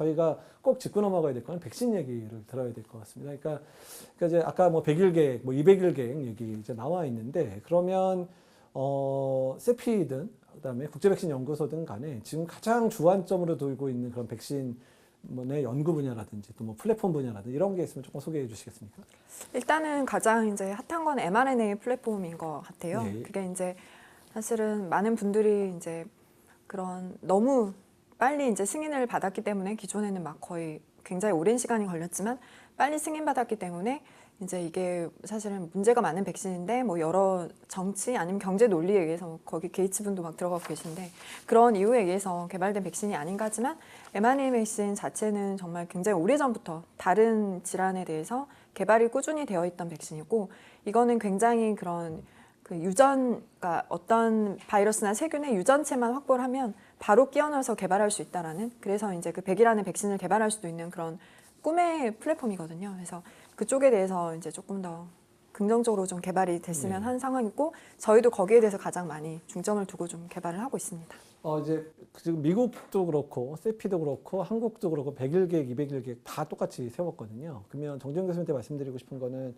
저희가 꼭 짚고 넘어가야 될 건 백신 얘기를 들어야 될 것 같습니다. 그러니까 이제 아까 뭐 100일 계획, 뭐 200일 계획 얘기 이제 나와 있는데 그러면 세피든 그다음에 국제백신연구소든 간에 지금 가장 주안점으로 두고 있는 그런 백신의 연구 분야라든지 또 뭐 플랫폼 분야라든지 이런 게 있으면 조금 소개해 주시겠습니까? 일단은 가장 이제 핫한 건 mRNA 플랫폼인 것 같아요. 네. 그게 이제 사실은 많은 분들이 이제 그런 너무 빨리 이제 승인을 받았기 때문에 기존에는 막 거의 굉장히 오랜 시간이 걸렸지만 빨리 승인받았기 때문에 이제 이게 사실은 문제가 많은 백신인데 뭐 여러 정치 아니면 경제 논리에 의해서 거기 게이츠 분도 막 들어가고 계신데 그런 이유에 의해서 개발된 백신이 아닌가 하지만 mRNA 백신 자체는 정말 굉장히 오래전부터 다른 질환에 대해서 개발이 꾸준히 되어 있던 백신이고 이거는 굉장히 그런 그 그러니까 어떤 바이러스나 세균의 유전체만 확보를 하면 바로 끼워 넣어서 개발할 수 있다라는 그래서 이제 그 100이라는 백신을 개발할 수도 있는 그런 꿈의 플랫폼이거든요. 그래서 그쪽에 대해서 이제 조금 더 긍정적으로 좀 개발이 됐으면 한 상황이고 저희도 거기에 대해서 가장 많이 중점을 두고 좀 개발을 하고 있습니다. 이제 지금 미국도 그렇고 세피도 그렇고 한국도 그렇고 100일 계획, 200일 계획 다 똑같이 세웠거든요. 그러면 정재영 교수님한테 말씀드리고 싶은 거는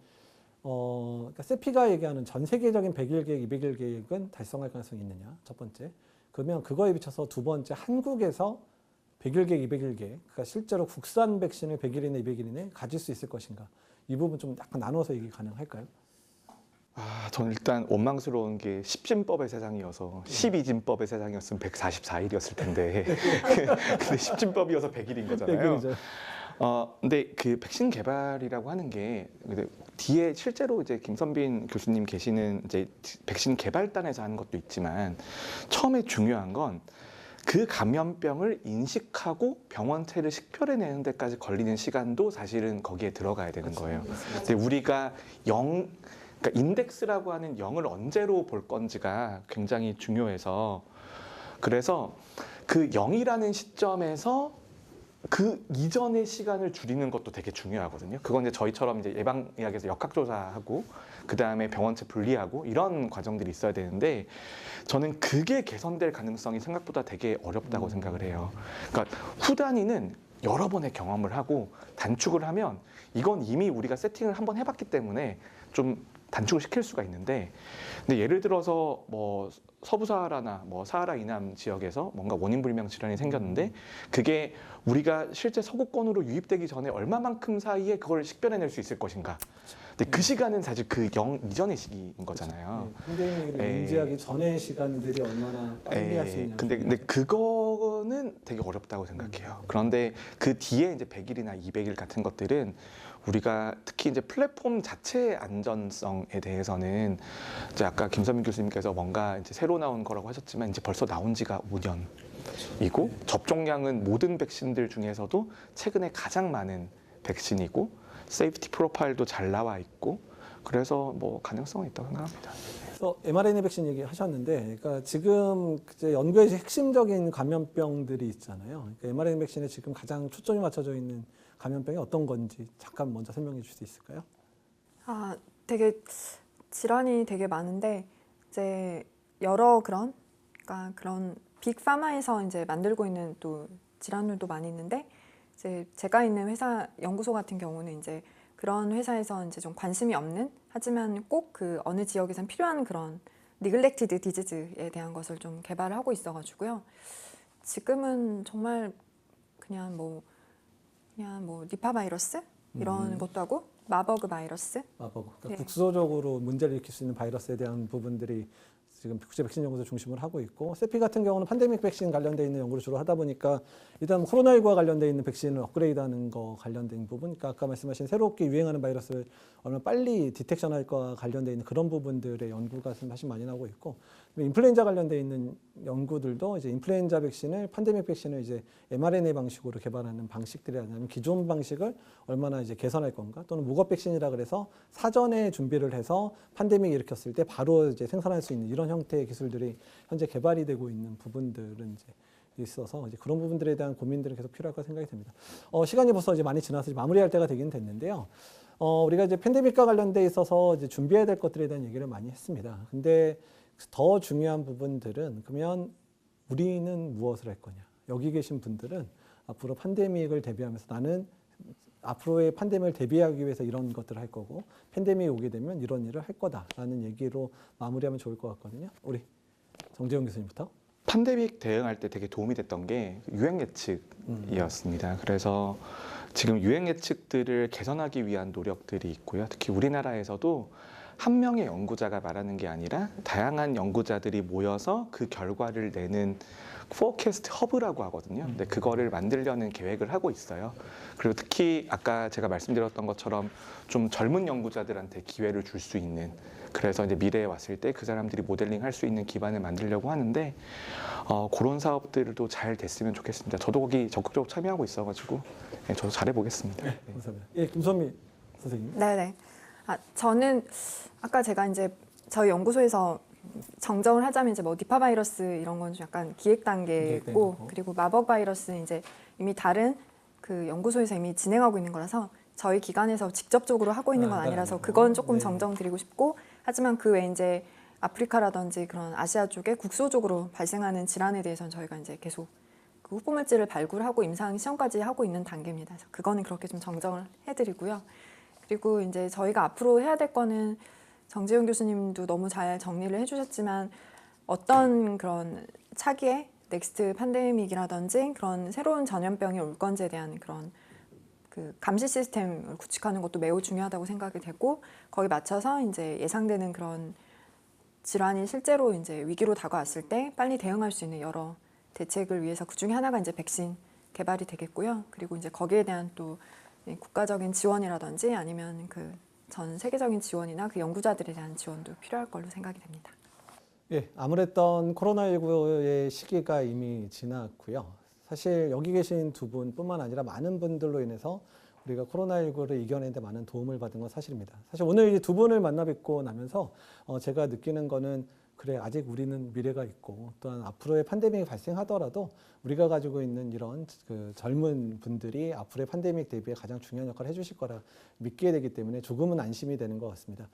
그러니까 세피가 얘기하는 전 세계적인 100일 계획, 200일 계획은 달성할 가능성이 있느냐, 첫 번째. 그러면 그거에 비춰서 두 번째, 한국에서 100일 계획, 200일 계획, 그러니까 실제로 국산 백신을 100일이나 200일 이내에 가질 수 있을 것인가. 이 부분 좀 약간 나눠서 얘기 가능할까요? 저는 일단 원망스러운 게 10진법의 세상이어서 12진법의 세상이었으면 144일이었을 텐데 근데 10진법이어서 100일인 거잖아요. 100일이죠. 근데 그 백신 개발이라고 하는 게 뒤에 실제로 이제 김선빈 교수님 계시는 이제 백신 개발단에서 하는 것도 있지만 처음에 중요한 건 그 감염병을 인식하고 병원체를 식별해내는 데까지 걸리는 시간도 사실은 거기에 들어가야 되는 거예요. 근데 우리가 그러니까 인덱스라고 하는 0을 언제로 볼 건지가 굉장히 중요해서 그래서 그 0이라는 시점에서 그 이전의 시간을 줄이는 것도 되게 중요하거든요. 그건 이제 저희처럼 이제 예방의학에서 역학조사하고 그 다음에 병원체 분리하고 이런 과정들이 있어야 되는데 저는 그게 개선될 가능성이 생각보다 되게 어렵다고 생각을 해요. 그러니까 후 단위는 여러 번의 경험을 하고 단축을 하면 이건 이미 우리가 세팅을 한번 해봤기 때문에 좀 단축을 시킬 수가 있는데 근데 예를 들어서 뭐 서부사하라나 뭐 사하라 이남 지역에서 뭔가 원인불명 질환이 생겼는데 그게 우리가 실제 서구권으로 유입되기 전에 얼마만큼 사이에 그걸 식별해낼 수 있을 것인가. 근데 그 시간은 사실 그 0 이전의 시기인 거잖아요. 팬데믹을 인지하기 전의 시간들이 얼마나 빨리 할 수 있냐. 근데 그거는 되게 어렵다고 생각해요. 그런데 그 뒤에 이제 100일이나 200일 같은 것들은 우리가 특히 이제 플랫폼 자체의 안전성에 대해서는 이제 아까 김선민 교수님께서 뭔가 이제 새로 나온 거라고 하셨지만 이제 벌써 나온 지가 5년이고 접종량은 모든 백신들 중에서도 최근에 가장 많은 백신이고 세이프티 프로파일도 잘 나와 있고 그래서 뭐 가능성은 있다고 생각합니다. 그래서 mRNA 백신 얘기하셨는데, 그러니까 지금 이제 연구의 핵심적인 감염병들이 있잖아요. 그러니까 mRNA 백신에 지금 가장 초점이 맞춰져 있는 감염병이 어떤 건지 잠깐 먼저 설명해 줄 수 있을까요? 되게 질환이 되게 많은데 이제 여러 그러니까 그런 빅파마에서 이제 만들고 있는 또 질환들도 많이 있는데 이제 제가 있는 회사 연구소 같은 경우는 이제 그런 회사에서 이제 좀 관심이 없는 하지만 꼭 그 어느 지역에선 필요한 그런 니글렉티드 디지즈에 대한 것을 좀 개발을 하고 있어가지고요. 지금은 정말 그냥 뭐 니파 바이러스 이런 것도 하고 마버그 바이러스. 그러니까 네. 국소적으로 문제를 일으킬 수 있는 바이러스에 대한 부분들이 지금 국제 백신 연구소 중심으로 하고 있고 세피 같은 경우는 팬데믹 백신 관련돼 있는 연구를 주로 하다 보니까 일단 코로나19와 관련돼 있는 백신을 업그레이드하는 거 관련된 부분, 그러니까 아까 말씀하신 새롭게 유행하는 바이러스를 얼마나 빨리 디텍션할 거와 관련돼 있는 그런 부분들의 연구가 사실 많이 나오고 있고 인플루엔자 관련돼 있는 연구들도 이제 인플루엔자 백신을 팬데믹 백신을 이제 mRNA 방식으로 개발하는 방식들이라면 기존 방식을 얼마나 이제 개선할 건가 또는 무겁 백신이라 그래서 사전에 준비를 해서 팬데믹이 일으켰을 때 바로 이제 생산할 수 있는 이런 형태의 기술들이 현재 개발이 되고 있는 부분들은 이제 있어서 이제 그런 부분들에 대한 고민들은 계속 필요할 거라 생각이 됩니다. 시간이 벌써 이제 많이 지나서 이제 마무리할 때가 되긴 됐는데요. 우리가 이제 팬데믹과 관련돼 있어서 이제 준비해야 될 것들에 대한 얘기를 많이 했습니다. 근데 더 중요한 부분들은 그러면 우리는 무엇을 할 거냐? 여기 계신 분들은 앞으로 팬데믹을 대비하면서 나는 앞으로의 팬데믹을 대비하기 위해서 이런 것들을 할 거고 팬데믹이 오게 되면 이런 일을 할 거다라는 얘기로 마무리하면 좋을 것 같거든요. 우리 정재훈 교수님부터. 팬데믹 대응할 때 되게 도움이 됐던 게 유행 예측이었습니다. 그래서 지금 유행 예측들을 개선하기 위한 노력들이 있고요. 특히 우리나라에서도 한 명의 연구자가 말하는 게 아니라 다양한 연구자들이 모여서 그 결과를 내는 포캐스트 허브라고 하거든요. 근데 그거를 만들려는 계획을 하고 있어요. 그리고 특히 아까 제가 말씀드렸던 것처럼 좀 젊은 연구자들한테 기회를 줄 수 있는, 그래서 이제 미래에 왔을 때 그 사람들이 모델링 할 수 있는 기반을 만들려고 하는데 그런 사업들도 잘 됐으면 좋겠습니다. 저도 거기 적극적으로 참여하고 있어가지고 저도 잘해보겠습니다. 네, 감사합니다. 예, 김선미 선생님. 네네. 저는 아까 제가 이제 저희 연구소에서 정정을 하자면 이제 뭐 니파 바이러스 이런 건 좀 약간 기획 단계고, 그리고 마법 바이러스는 이제 이미 다른 그 연구소에서 이미 진행하고 있는 거라서 저희 기관에서 직접적으로 하고 있는 건 아니라서 그건 조금 정정드리고 싶고, 하지만 그 외에 이제 아프리카라든지 그런 아시아 쪽에 국소적으로 발생하는 질환에 대해서는 저희가 이제 계속 그 후보물질을 발굴하고 임상 시험까지 하고 있는 단계입니다. 그래서 그거는 그렇게 좀 정정을 해드리고요. 그리고 이제 저희가 앞으로 해야 될 거는 정재훈 교수님도 너무 잘 정리를 해주셨지만 어떤 그런 차기의 넥스트 팬데믹이라든지 그런 새로운 전염병이 올 건지에 대한 그런 그 감시 시스템을 구축하는 것도 매우 중요하다고 생각이 되고, 거기에 맞춰서 이제 예상되는 그런 질환이 실제로 이제 위기로 다가왔을 때 빨리 대응할 수 있는 여러 대책을 위해서 그 중에 하나가 이제 백신 개발이 되겠고요. 그리고 이제 거기에 대한 또 국가적인 지원이라든지 아니면 그 전 세계적인 지원이나 그 연구자들에 대한 지원도 필요할 걸로 생각이 됩니다. 예, 아무랬던 코로나19의 시기가 이미 지났고요. 사실 여기 계신 두 분뿐만 아니라 많은 분들로 인해서 우리가 코로나19를 이겨내는 데 많은 도움을 받은 건 사실입니다. 사실 오늘 이 두 분을 만나 뵙고 나면서 제가 느끼는 거는 그래, 아직 우리는 미래가 있고 또한 앞으로의 팬데믹이 발생하더라도 우리가 가지고 있는 이런 그 젊은 분들이 앞으로의 팬데믹 대비에 가장 중요한 역할을 해주실 거라 믿게 되기 때문에 조금은 안심이 되는 것 같습니다.